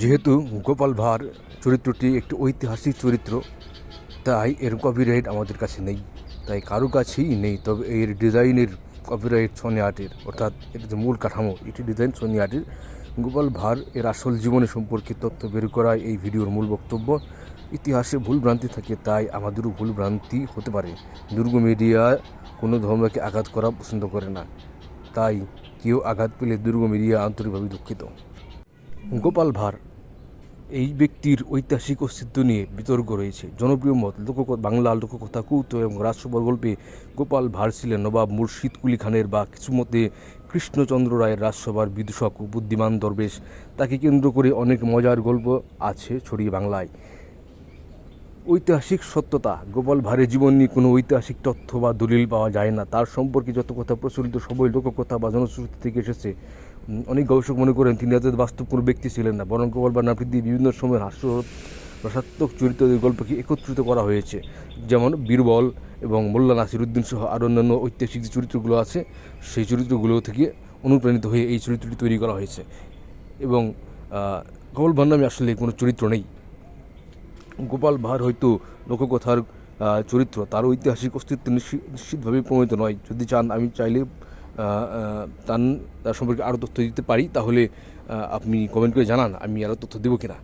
যেহেতু গোপাল ভাঁড় চরিত্রটি একটি ঐতিহাসিক চরিত্র, তাই এর কপিরাইট আমাদের কাছে নেই, তাই কারো কাছেই নেই। তবে এর ডিজাইনের কপিরাইট সনি আর্টের, অর্থাৎ এর যে মূল কাঠামো এটি ডিজাইন সনি আর্টের। গোপাল ভাঁড় এর আসল জীবনে সম্পর্কে তথ্য বের করায় এই ভিডিওর মূল বক্তব্য। ইতিহাসে ভুল ভ্রান্তি থাকে, তাই আমাদেরও ভুল ভ্রান্তি হতে পারে। দুর্গ মিডিয়া কোনো ধর্মকে আঘাত করা পছন্দ করে না, তাই কেউ আঘাত পেলে দুর্গ মিডিয়া আন্তরিকভাবে দুঃখিত। গোপাল ভাঁড় এই ব্যক্তির ঐতিহাসিক অস্তিত্ব নিয়ে বিতর্ক রয়েছে। জনপ্রিয় মত, বাংলা লোককথা, কৌতুক এবং রাজসভার গল্পে গোপাল ভাঁড় ছিলেন নবাব মুর্শিদ কুলি খানের বা কিছু মতে কৃষ্ণচন্দ্র রায়ের রাজসভার বিদূষক ও বুদ্ধিমান দরবেশ। তাকে কেন্দ্র করে অনেক মজার গল্প আছে ছড়িয়ে বাংলায়। ঐতিহাসিক সত্যতা, গোপাল ভাঁড়ের জীবন নিয়ে কোনো ঐতিহাসিক তথ্য বা দলিল পাওয়া যায় না। তার সম্পর্কে যত কথা প্রচলিত সবই লোককথা বা জনশ্রুতি থেকে এসেছে। অনেক গবেষক মনে করেন তিনি এত বাস্তব কোনো ব্যক্তি ছিলেন না, বরং গোপাল ভাঁড় নামটি দিয়ে বিভিন্ন সময়ের রসাত্মক চরিত্রদের গল্পকে একত্রিত করা হয়েছে। যেমন বীরবল এবং মোল্লা নাসিরুদ্দিন সহ আরও অন্যান্য ঐতিহাসিক যে চরিত্রগুলো আছে, সেই চরিত্রগুলো থেকে অনুপ্রাণিত হয়ে এই চরিত্রটি তৈরি করা হয়েছে। এবং গোপাল ভাঁড় নামে আসলে কোনো চরিত্র নেই। গোপাল ভাঁড় হয়তো লোককথার চরিত্র, তার ঐতিহাসিক অস্তিত্ব নিশ্চিতভাবে প্রমাণিত নয়। যদি চান, আমি চাইলে তার সম্পর্কে আরও তথ্য দিতে পারি, তাহলে আপনি কমেন্ট করে জানান আমি আরও তথ্য দেবো কিনা।